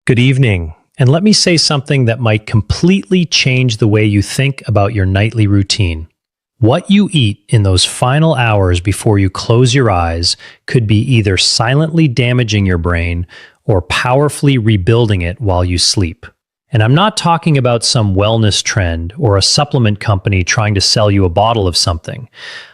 Good evening, and let me say something that might completely change the way you think about your nightly routine. What you eat in those final hours before you close your eyes could be either silently damaging your brain or powerfully rebuilding it while you sleep. And I'm not talking about some wellness trend or a supplement company trying to sell you a bottle of something.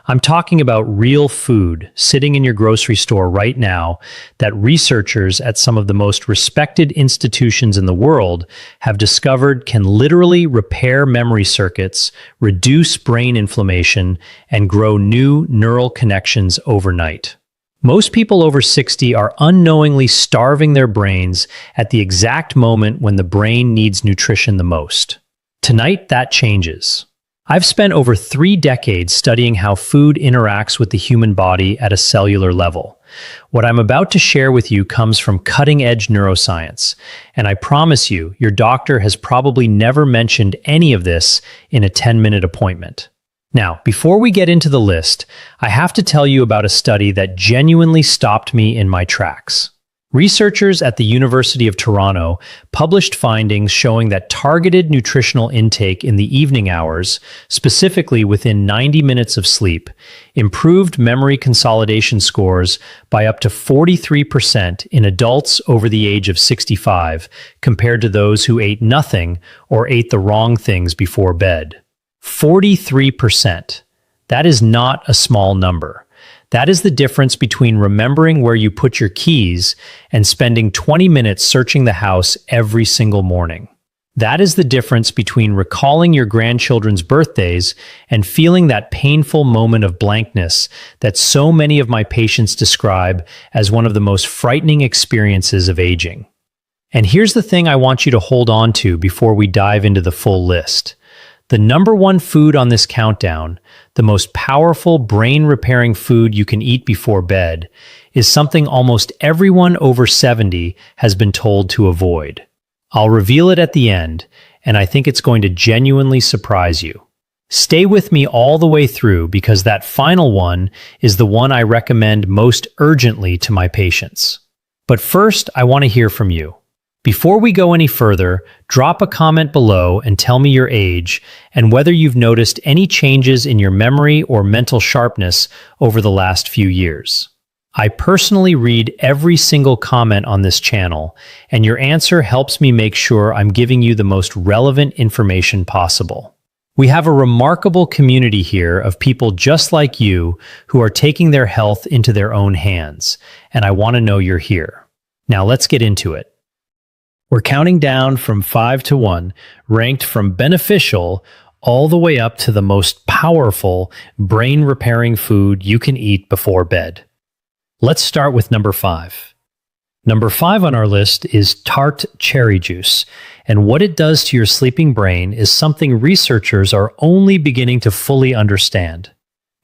I'm talking about real food sitting in your grocery store right now that researchers at some of the most respected institutions in the world have discovered can literally repair memory circuits, reduce brain inflammation, and grow new neural connections overnight. Most people over 60 are unknowingly starving their brains at the exact moment when the brain needs nutrition the most. Tonight, that changes. I've spent over 3 decades studying how food interacts with the human body at a cellular level. What I'm about to share with you comes from cutting-edge neuroscience, and I promise you, your doctor has probably never mentioned any of this in a 10-minute appointment. Now, before we get into the list, I have to tell you about a study that genuinely stopped me in my tracks. Researchers at the University of Toronto published findings showing that targeted nutritional intake in the evening hours, specifically within 90 minutes of sleep, improved memory consolidation scores by up to 43% in adults over the age of 65 compared to those who ate nothing or ate the wrong things before bed. 43%. That is not a small number. That is the difference between remembering where you put your keys and spending 20 minutes searching the house every single morning. That is the difference between recalling your grandchildren's birthdays and feeling that painful moment of blankness that so many of my patients describe as one of the most frightening experiences of aging. And here's the thing I want you to hold on to before we dive into the full list. The number one food on this countdown, the most powerful brain-repairing food you can eat before bed, is something almost everyone over 70 has been told to avoid. I'll reveal it at the end, and I think it's going to genuinely surprise you. Stay with me all the way through because that final one is the one I recommend most urgently to my patients. But first, I want to hear from you. Before we go any further, drop a comment below and tell me your age and whether you've noticed any changes in your memory or mental sharpness over the last few years. I personally read every single comment on this channel, and your answer helps me make sure I'm giving you the most relevant information possible. We have a remarkable community here of people just like you who are taking their health into their own hands, and I want to know you're here. Now let's get into it. We're counting down from 5 to 1, ranked from beneficial all the way up to the most powerful brain-repairing food you can eat before bed. Let's start with number 5. Number 5 on our list is Tart cherry juice, and what it does to your sleeping brain is something researchers are only beginning to fully understand.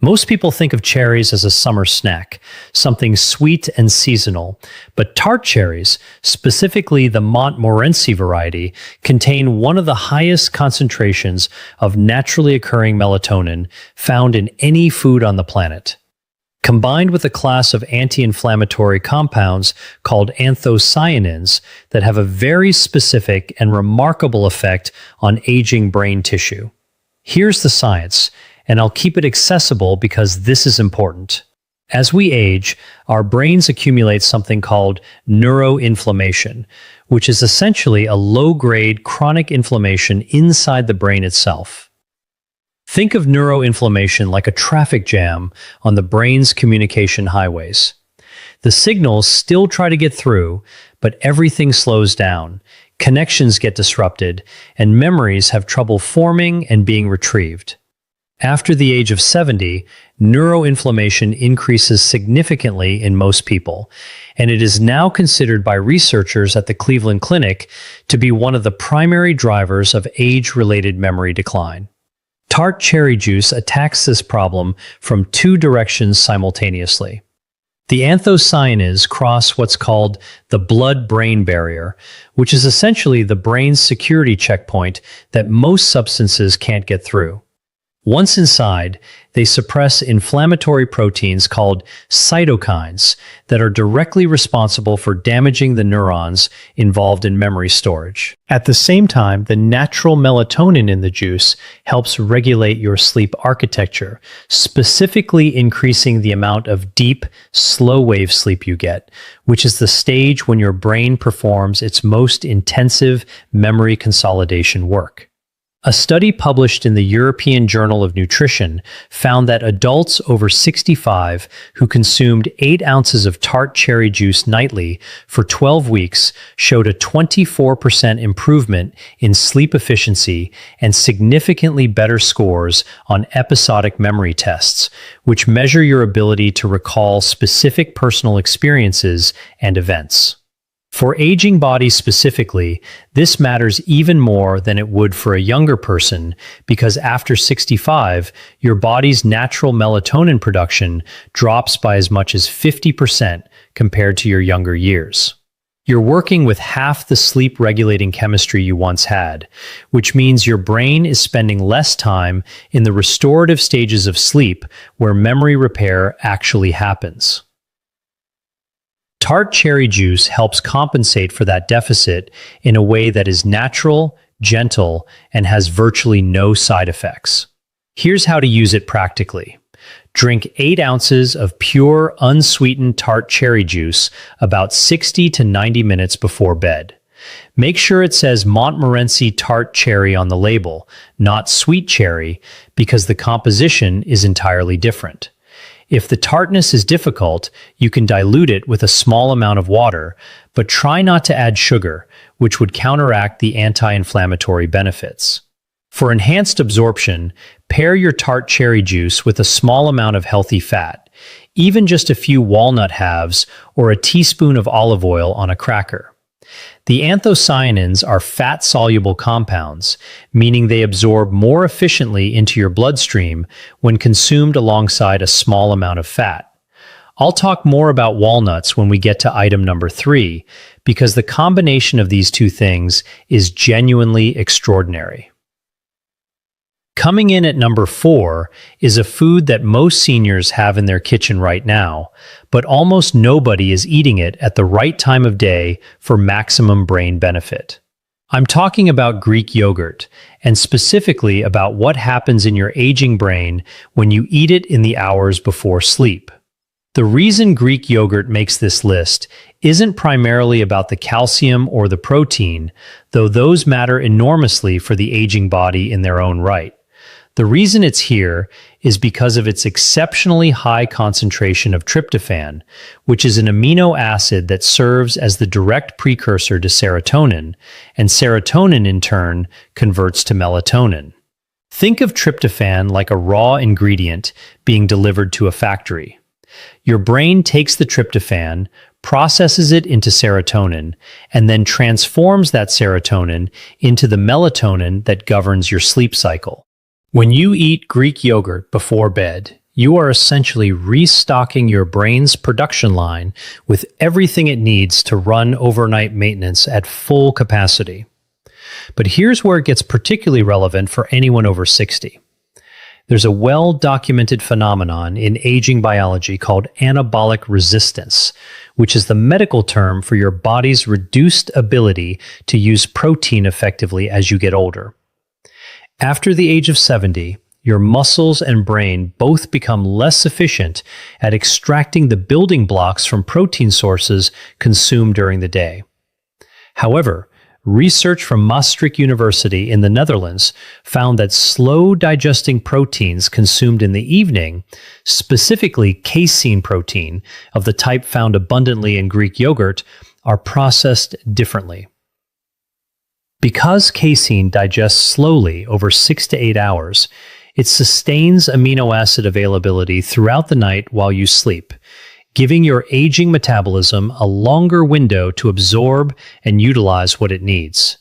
Most people think of cherries as a summer snack, something sweet and seasonal, but tart cherries, specifically the Montmorency variety, contain one of the highest concentrations of naturally occurring melatonin found in any food on the planet. Combined with a class of anti-inflammatory compounds called anthocyanins that have a very specific and remarkable effect on aging brain tissue. Here's the science, and I'll keep it accessible because this is important. As we age, our brains accumulate something called neuroinflammation, which is essentially a low-grade chronic inflammation inside the brain itself. Think of neuroinflammation like a traffic jam on the brain's communication highways. The signals still try to get through, but everything slows down, connections get disrupted, and memories have trouble forming and being retrieved. After the age of 70, neuroinflammation increases significantly in most people, and it is now considered by researchers at the Cleveland Clinic to be one of the primary drivers of age-related memory decline. Tart cherry juice attacks this problem from 2 directions simultaneously. The anthocyanins cross what's called the blood-brain barrier, which is essentially the brain's security checkpoint that most substances can't get through. Once inside, they suppress inflammatory proteins called cytokines that are directly responsible for damaging the neurons involved in memory storage. At the same time, the natural melatonin in the juice helps regulate your sleep architecture, specifically increasing the amount of deep, slow-wave sleep you get, which is the stage when your brain performs its most intensive memory consolidation work. A study published in the European Journal of Nutrition found that adults over 65 who consumed 8 ounces of tart cherry juice nightly for 12 weeks showed a 24% improvement in sleep efficiency and significantly better scores on episodic memory tests, which measure your ability to recall specific personal experiences and events. For aging bodies specifically, this matters even more than it would for a younger person because after 65, your body's natural melatonin production drops by as much as 50% compared to your younger years. You're working with half the sleep-regulating chemistry you once had, which means your brain is spending less time in the restorative stages of sleep where memory repair actually happens. Tart cherry juice helps compensate for that deficit in a way that is natural, gentle, and has virtually no side effects. Here's how to use it practically. Drink 8 ounces of pure, unsweetened tart cherry juice about 60 to 90 minutes before bed. Make sure it says Montmorency tart cherry on the label, not sweet cherry, because the composition is entirely different. If the tartness is difficult, you can dilute it with a small amount of water, but try not to add sugar, which would counteract the anti-inflammatory benefits. For enhanced absorption, pair your tart cherry juice with a small amount of healthy fat, even just a few walnut halves or a teaspoon of olive oil on a cracker. The anthocyanins are fat-soluble compounds, meaning they absorb more efficiently into your bloodstream when consumed alongside a small amount of fat. I'll talk more about walnuts when we get to item number 3, because the combination of these two things is genuinely extraordinary. Coming in at number 4 is a food that most seniors have in their kitchen right now, but almost nobody is eating it at the right time of day for maximum brain benefit. I'm talking about Greek yogurt, and specifically about what happens in your aging brain when you eat it in the hours before sleep. The reason Greek yogurt makes this list isn't primarily about the calcium or the protein, though those matter enormously for the aging body in their own right. The reason it's here is because of its exceptionally high concentration of tryptophan, which is an amino acid that serves as the direct precursor to serotonin, and serotonin in turn converts to melatonin. Think of tryptophan like a raw ingredient being delivered to a factory. Your brain takes the tryptophan, processes it into serotonin, and then transforms that serotonin into the melatonin that governs your sleep cycle. When you eat Greek yogurt before bed, you are essentially restocking your brain's production line with everything it needs to run overnight maintenance at full capacity. But here's where it gets particularly relevant for anyone over 60. There's a well-documented phenomenon in aging biology called anabolic resistance, which is the medical term for your body's reduced ability to use protein effectively as you get older. After the age of 70, your muscles and brain both become less efficient at extracting the building blocks from protein sources consumed during the day. However, research from Maastricht University in the Netherlands found that slow-digesting proteins consumed in the evening, specifically casein protein of the type found abundantly in Greek yogurt, are processed differently. Because casein digests slowly over 6 to 8 hours, it sustains amino acid availability throughout the night while you sleep, giving your aging metabolism a longer window to absorb and utilize what it needs.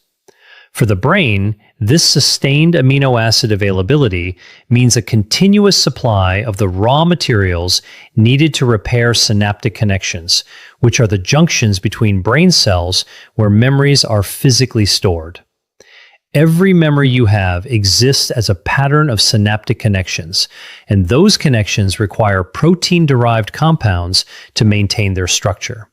For the brain, this sustained amino acid availability means a continuous supply of the raw materials needed to repair synaptic connections, which are the junctions between brain cells where memories are physically stored. Every memory you have exists as a pattern of synaptic connections, and those connections require protein-derived compounds to maintain their structure.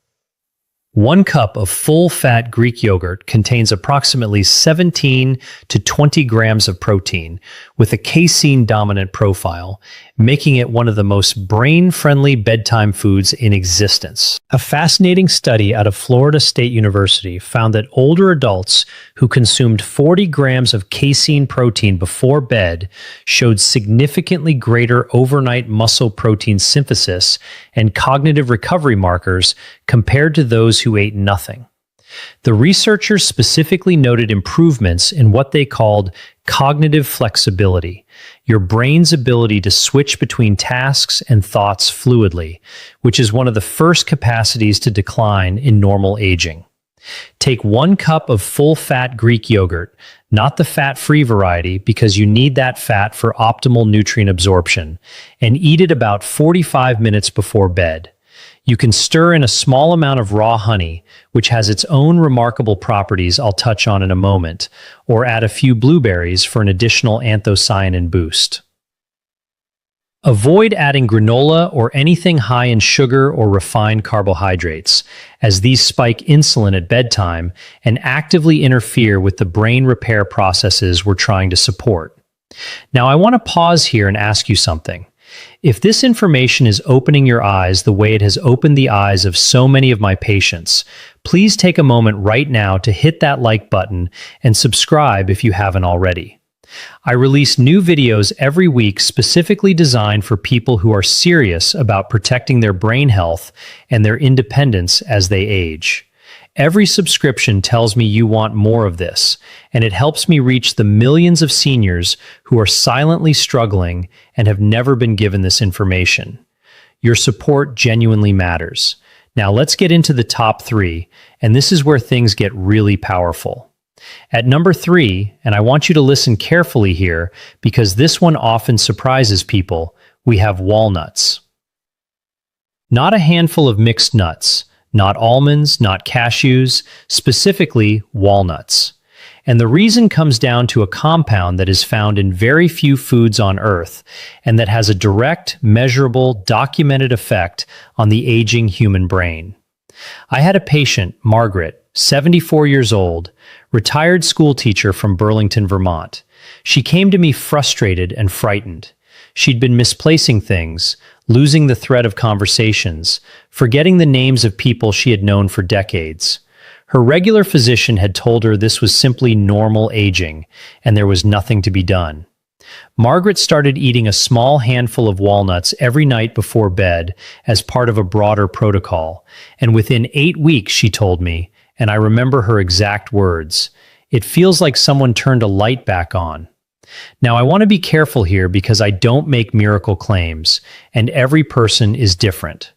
1 cup of full-fat Greek yogurt contains approximately 17 to 20 grams of protein, with a casein-dominant profile, making it one of the most brain-friendly bedtime foods in existence. A fascinating study out of Florida State University found that older adults who consumed 40 grams of casein protein before bed showed significantly greater overnight muscle protein synthesis and cognitive recovery markers compared to those who ate nothing. The researchers specifically noted improvements in what they called cognitive flexibility, your brain's ability to switch between tasks and thoughts fluidly, which is one of the first capacities to decline in normal aging. Take 1 cup of full-fat Greek yogurt, not the fat-free variety because you need that fat for optimal nutrient absorption, and eat it about 45 minutes before bed. You can stir in a small amount of raw honey, which has its own remarkable properties I'll touch on in a moment, or add a few blueberries for an additional anthocyanin boost. Avoid adding granola or anything high in sugar or refined carbohydrates, as these spike insulin at bedtime and actively interfere with the brain repair processes we're trying to support. Now, I want to pause here and ask you something. If this information is opening your eyes the way it has opened the eyes of so many of my patients, please take a moment right now to hit that like button and subscribe if you haven't already. I release new videos every week specifically designed for people who are serious about protecting their brain health and their independence as they age. Every subscription tells me you want more of this, and it helps me reach the millions of seniors who are silently struggling and have never been given this information. Your support genuinely matters. Now let's get into the top 3, and this is where things get really powerful. At number 3, and I want you to listen carefully here because this one often surprises people, we have walnuts. Not a handful of mixed nuts. Not almonds, not cashews, specifically walnuts. And the reason comes down to a compound that is found in very few foods on Earth and that has a direct, measurable, documented effect on the aging human brain. I had a patient, Margaret, 74 years old, retired school teacher from Burlington, Vermont. She came to me frustrated and frightened. She'd been misplacing things, losing the thread of conversations, forgetting the names of people she had known for decades. Her regular physician had told her this was simply normal aging, and there was nothing to be done. Margaret started eating a small handful of walnuts every night before bed as part of a broader protocol, and within 8 weeks, she told me, and I remember her exact words, "It feels like someone turned a light back on." Now, I want to be careful here because I don't make miracle claims, and every person is different.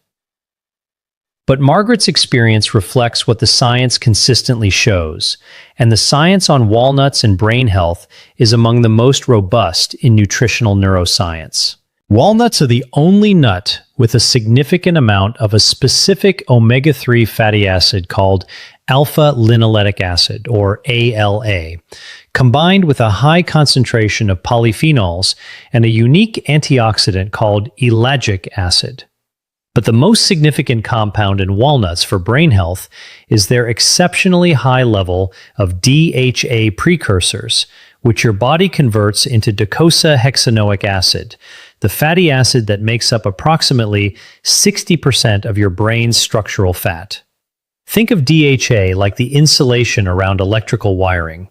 But Margaret's experience reflects what the science consistently shows, and the science on walnuts and brain health is among the most robust in nutritional neuroscience. Walnuts are the only nut with a significant amount of a specific omega-3 fatty acid called alpha-linoleic acid, or ALA, combined with a high concentration of polyphenols and a unique antioxidant called ellagic acid. But the most significant compound in walnuts for brain health is their exceptionally high level of DHA precursors, which your body converts into docosahexaenoic acid, the fatty acid that makes up approximately 60% of your brain's structural fat. Think of DHA like the insulation around electrical wiring.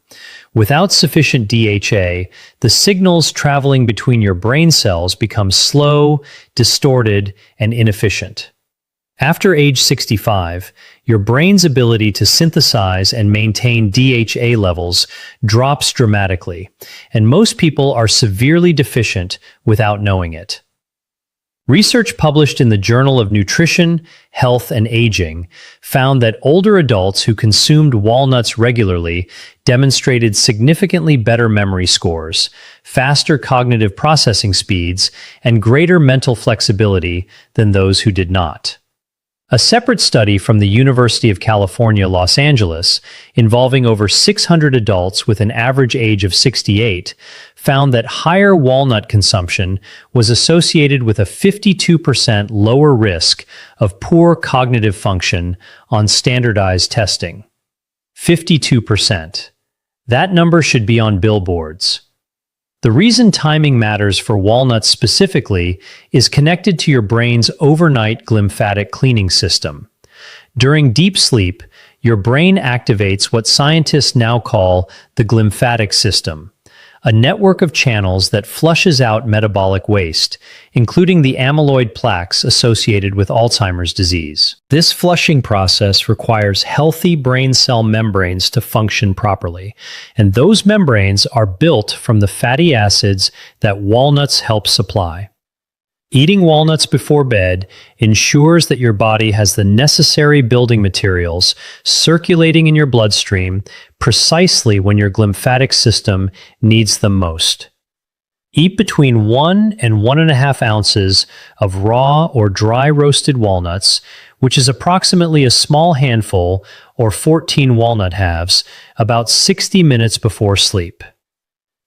Without sufficient DHA, the signals traveling between your brain cells become slow, distorted, and inefficient. After age 65, your brain's ability to synthesize and maintain DHA levels drops dramatically, and most people are severely deficient without knowing it. Research published in the Journal of Nutrition, Health, and Aging found that older adults who consumed walnuts regularly demonstrated significantly better memory scores, faster cognitive processing speeds, and greater mental flexibility than those who did not. A separate study from the University of California, Los Angeles, involving over 600 adults with an average age of 68, found that higher walnut consumption was associated with a 52% lower risk of poor cognitive function on standardized testing. 52%. That number should be on billboards. The reason timing matters for walnuts specifically is connected to your brain's overnight glymphatic cleaning system. During deep sleep, your brain activates what scientists now call the glymphatic system, a network of channels that flushes out metabolic waste, including the amyloid plaques associated with Alzheimer's disease. This flushing process requires healthy brain cell membranes to function properly, and those membranes are built from the fatty acids that walnuts help supply. Eating walnuts before bed ensures that your body has the necessary building materials circulating in your bloodstream precisely when your glymphatic system needs them most. Eat between 1 and 1.5 ounces of raw or dry roasted walnuts, which is approximately a small handful or 14 walnut halves, about 60 minutes before sleep.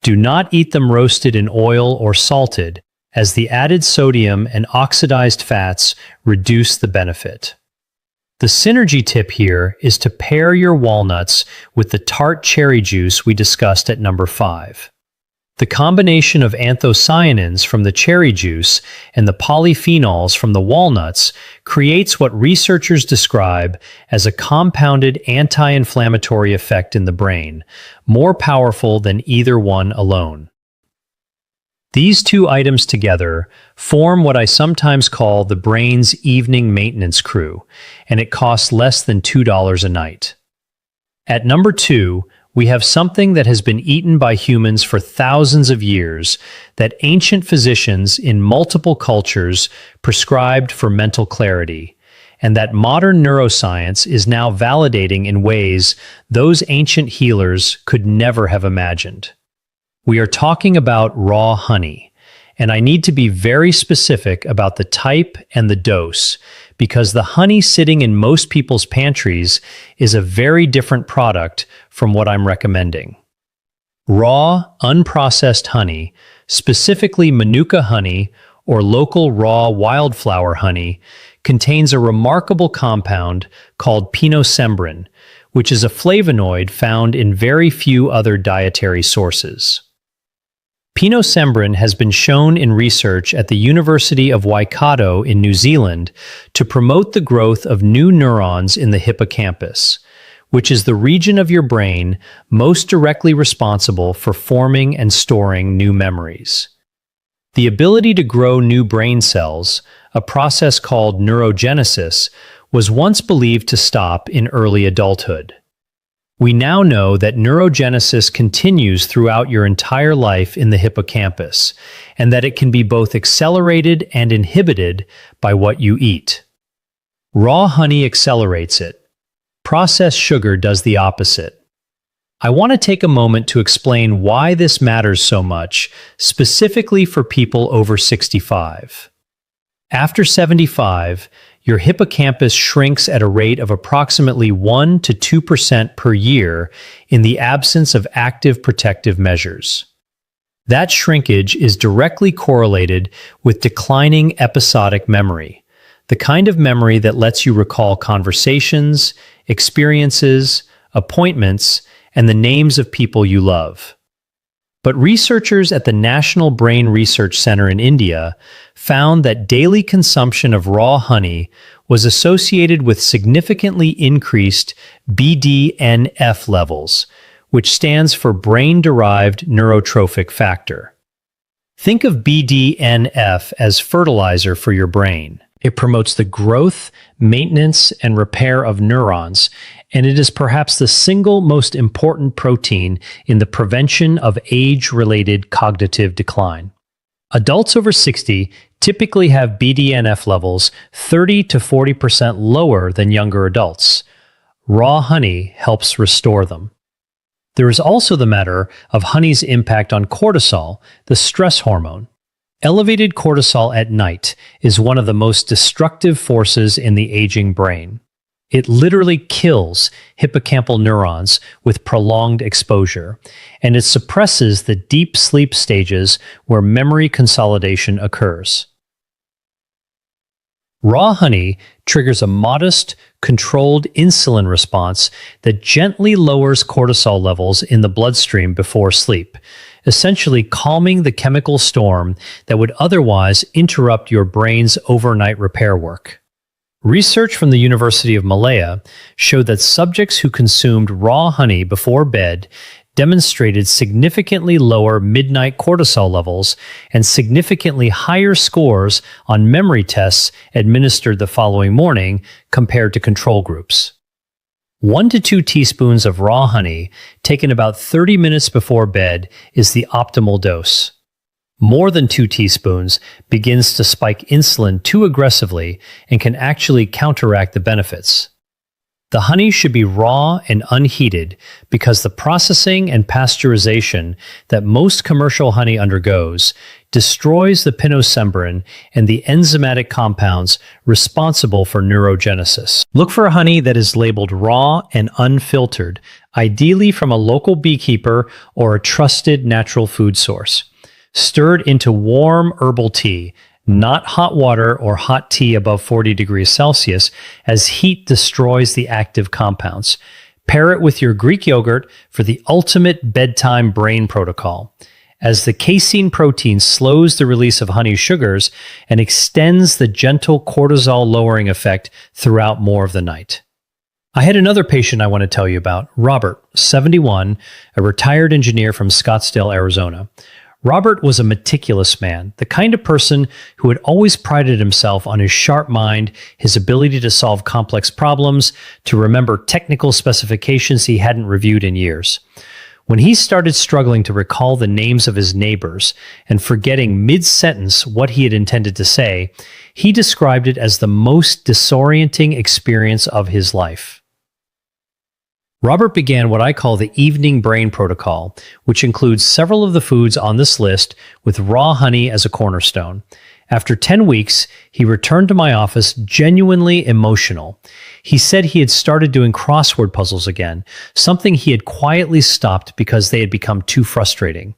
Do not eat them roasted in oil or salted, as the added sodium and oxidized fats reduce the benefit. The synergy tip here is to pair your walnuts with the Tart cherry juice we discussed at number 5. The combination of anthocyanins from the cherry juice and the polyphenols from the walnuts creates what researchers describe as a compounded anti-inflammatory effect in the brain, more powerful than either one alone. These two items together form what I sometimes call the brain's evening maintenance crew, and it costs less than $2 a night. At number 2, we have something that has been eaten by humans for thousands of years that ancient physicians in multiple cultures prescribed for mental clarity, and that modern neuroscience is now validating in ways those ancient healers could never have imagined. We are talking about raw honey, and I need to be very specific about the type and the dose, because the honey sitting in most people's pantries is a very different product from what I'm recommending. Raw, unprocessed honey, specifically Manuka honey or local raw wildflower honey, contains a remarkable compound called pinosembrin, which is a flavonoid found in very few other dietary sources. Pinosembrin has been shown in research at the University of Waikato in New Zealand to promote the growth of new neurons in the hippocampus, which is the region of your brain most directly responsible for forming and storing new memories. The ability to grow new brain cells, a process called neurogenesis, was once believed to stop in early adulthood. We now know that neurogenesis continues throughout your entire life in the hippocampus, and that it can be both accelerated and inhibited by what you eat. Raw honey accelerates it. Processed sugar does the opposite. I want to take a moment to explain why this matters so much, specifically for people over 65. After 75, your hippocampus shrinks at a rate of approximately 1 to 2% per year in the absence of active protective measures. That shrinkage is directly correlated with declining episodic memory, the kind of memory that lets you recall conversations, experiences, appointments, and the names of people you love. But researchers at the National Brain Research Center in India found that daily consumption of raw honey was associated with significantly increased BDNF levels, which stands for brain-derived neurotrophic factor. Think of BDNF as fertilizer for your brain. It promotes the growth, maintenance, and repair of neurons, and it is perhaps the single most important protein in the prevention of age-related cognitive decline. Adults over 60 typically have BDNF levels 30 to 40% lower than younger adults. Raw honey helps restore them. There is also the matter of honey's impact on cortisol, the stress hormone. Elevated cortisol at night is one of the most destructive forces in the aging brain. It literally kills hippocampal neurons with prolonged exposure, and it suppresses the deep sleep stages where memory consolidation occurs. Raw honey triggers a modest, controlled insulin response that gently lowers cortisol levels in the bloodstream before sleep, essentially calming the chemical storm that would otherwise interrupt your brain's overnight repair work. Research from the University of Malaya showed that subjects who consumed raw honey before bed demonstrated significantly lower midnight cortisol levels and significantly higher scores on memory tests administered the following morning compared to control groups. 1 to 2 teaspoons of raw honey taken about 30 minutes before bed is the optimal dose. More than 2 teaspoons begins to spike insulin too aggressively and can actually counteract the benefits. The honey should be raw and unheated because the processing and pasteurization that most commercial honey undergoes destroys the pinosembrin and the enzymatic compounds responsible for neurogenesis. Look for honey that is labeled raw and unfiltered, ideally from a local beekeeper or a trusted natural food source. Stirred into warm herbal tea, not hot water or hot tea above 40 degrees Celsius, as heat destroys the active compounds. Pair it with your Greek yogurt for the ultimate bedtime brain protocol, as the casein protein slows the release of honey sugars and extends the gentle cortisol-lowering effect throughout more of the night. I had another patient I want to tell you about, Robert, 71, a retired engineer from Scottsdale, Arizona. Robert was a meticulous man, the kind of person who had always prided himself on his sharp mind, his ability to solve complex problems, to remember technical specifications he hadn't reviewed in years. When he started struggling to recall the names of his neighbors and forgetting mid-sentence what he had intended to say, he described it as the most disorienting experience of his life. Robert began what I call the evening brain protocol, which includes several of the foods on this list with raw honey as a cornerstone. After 10 weeks, he returned to my office genuinely emotional. He said he had started doing crossword puzzles again, something he had quietly stopped because they had become too frustrating.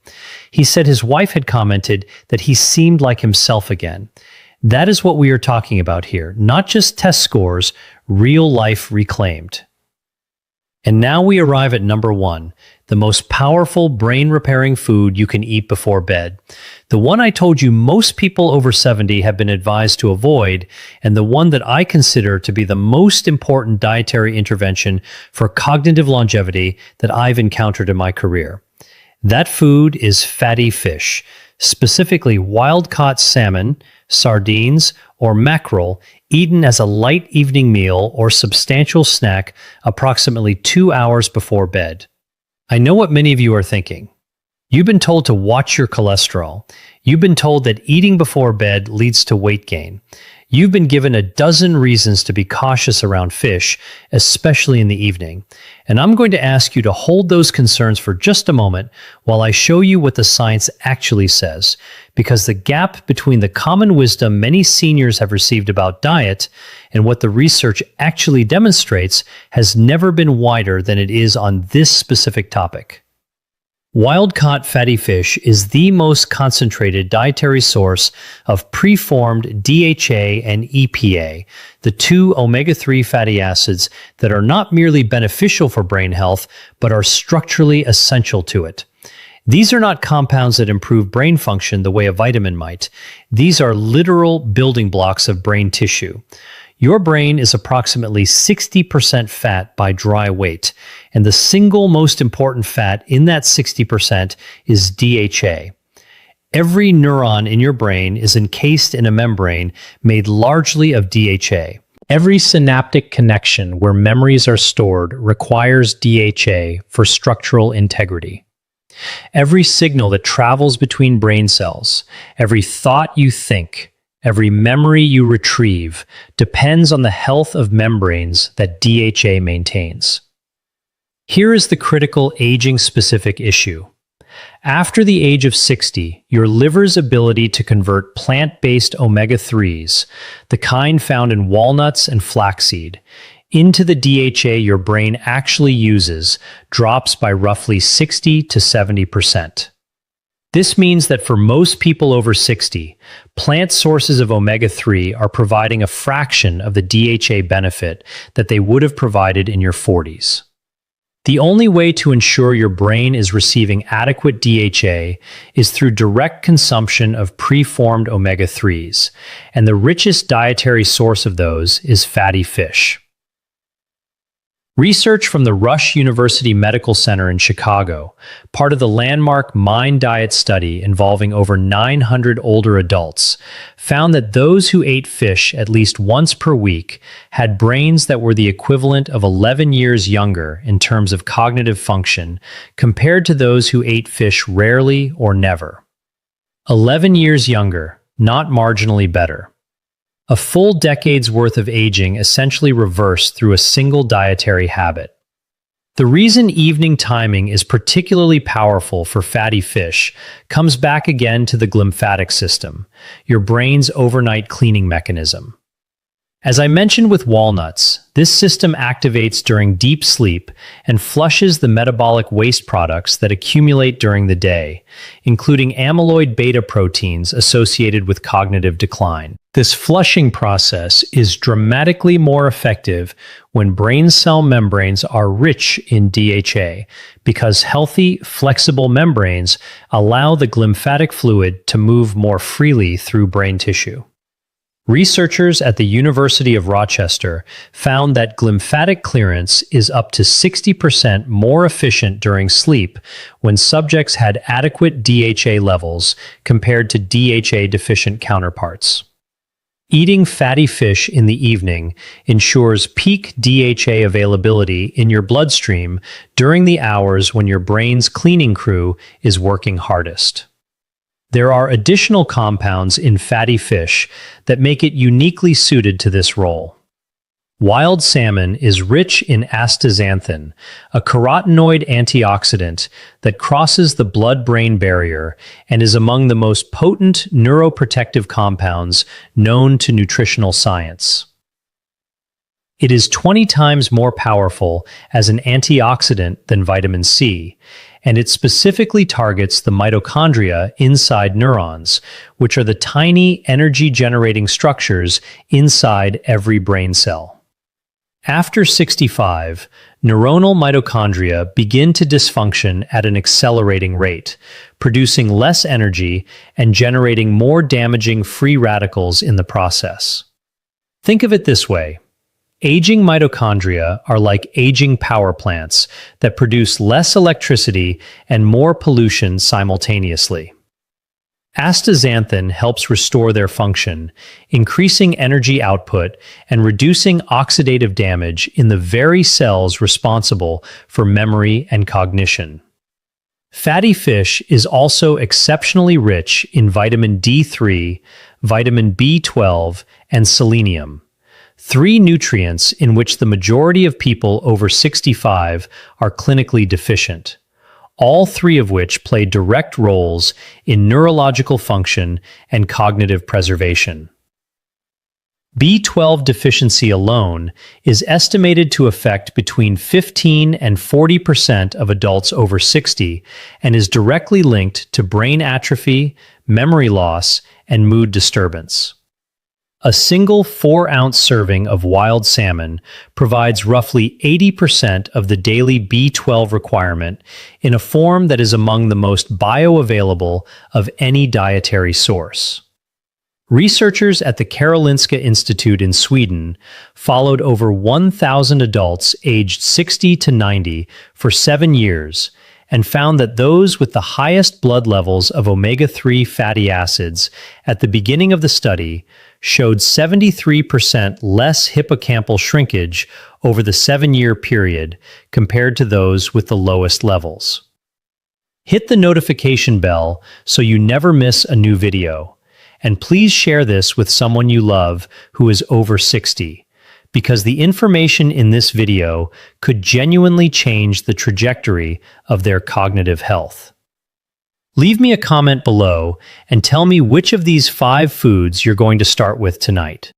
He said his wife had commented that he seemed like himself again. That is what we are talking about here, not just test scores, real life reclaimed. And now we arrive at number 1, the most powerful brain-repairing food you can eat before bed. The one I told you most people over 70 have been advised to avoid, and the one that I consider to be the most important dietary intervention for cognitive longevity that I've encountered in my career. That food is fatty fish, specifically wild-caught salmon, sardines, or mackerel, eaten as a light evening meal or substantial snack approximately 2 hours before bed. I know what many of you are thinking. You've been told to watch your cholesterol. You've been told that eating before bed leads to weight gain. You've been given a dozen reasons to be cautious around fish, especially in the evening. And I'm going to ask you to hold those concerns for just a moment while I show you what the science actually says, because the gap between the common wisdom many seniors have received about diet and what the research actually demonstrates has never been wider than it is on this specific topic. Wild-caught fatty fish is the most concentrated dietary source of preformed DHA and EPA, the 2 omega-3 fatty acids that are not merely beneficial for brain health, but are structurally essential to it. These are not compounds that improve brain function the way a vitamin might. These are literal building blocks of brain tissue. Your brain is approximately 60% fat by dry weight, and the single most important fat in that 60% is DHA. Every neuron in your brain is encased in a membrane made largely of DHA. Every synaptic connection where memories are stored requires DHA for structural integrity. Every signal that travels between brain cells, every thought you think, every memory you retrieve depends on the health of membranes that DHA maintains. Here is the critical aging-specific issue. After the age of 60, your liver's ability to convert plant-based omega-3s, the kind found in walnuts and flaxseed, into the DHA your brain actually uses drops by roughly 60 to 70%. This means that for most people over 60, plant sources of omega-3 are providing a fraction of the DHA benefit that they would have provided in your 40s. The only way to ensure your brain is receiving adequate DHA is through direct consumption of preformed omega-3s, and the richest dietary source of those is fatty fish. Research from the Rush University Medical Center in Chicago, part of the landmark Mind Diet study involving over 900 older adults, found that those who ate fish at least once per week had brains that were the equivalent of 11 years younger in terms of cognitive function compared to those who ate fish rarely or never. 11 years younger, not marginally better. A full decade's worth of aging essentially reversed through a single dietary habit. The reason evening timing is particularly powerful for fatty fish comes back again to the glymphatic system, your brain's overnight cleaning mechanism. As I mentioned with walnuts, this system activates during deep sleep and flushes the metabolic waste products that accumulate during the day, including amyloid beta proteins associated with cognitive decline. This flushing process is dramatically more effective when brain cell membranes are rich in DHA because healthy, flexible membranes allow the glymphatic fluid to move more freely through brain tissue. Researchers at the University of Rochester found that glymphatic clearance is up to 60% more efficient during sleep when subjects had adequate DHA levels compared to DHA-deficient counterparts. Eating fatty fish in the evening ensures peak DHA availability in your bloodstream during the hours when your brain's cleaning crew is working hardest. There are additional compounds in fatty fish that make it uniquely suited to this role. Wild salmon is rich in astaxanthin, a carotenoid antioxidant that crosses the blood-brain barrier and is among the most potent neuroprotective compounds known to nutritional science. It is 20 times more powerful as an antioxidant than vitamin C, and it specifically targets the mitochondria inside neurons, which are the tiny energy-generating structures inside every brain cell. After 65, neuronal mitochondria begin to dysfunction at an accelerating rate, producing less energy and generating more damaging free radicals in the process. Think of it this way. Aging mitochondria are like aging power plants that produce less electricity and more pollution simultaneously. Astaxanthin helps restore their function, increasing energy output and reducing oxidative damage in the very cells responsible for memory and cognition. Fatty fish is also exceptionally rich in vitamin D3, vitamin B12, and selenium, 3 nutrients in which the majority of people over 65 are clinically deficient, all 3 of which play direct roles in neurological function and cognitive preservation. B12 deficiency alone is estimated to affect between 15 and 40% of adults over 60 and is directly linked to brain atrophy, memory loss, and mood disturbance. A single 4-ounce serving of wild salmon provides roughly 80% of the daily B12 requirement in a form that is among the most bioavailable of any dietary source. Researchers at the Karolinska Institute in Sweden followed over 1,000 adults aged 60 to 90 for 7 years and found that those with the highest blood levels of omega-3 fatty acids at the beginning of the study showed 73% less hippocampal shrinkage over the 7-year period compared to those with the lowest levels. Hit the notification bell so you never miss a new video, and please share this with someone you love who is over 60, because the information in this video could genuinely change the trajectory of their cognitive health. Leave me a comment below and tell me which of these 5 foods you're going to start with tonight.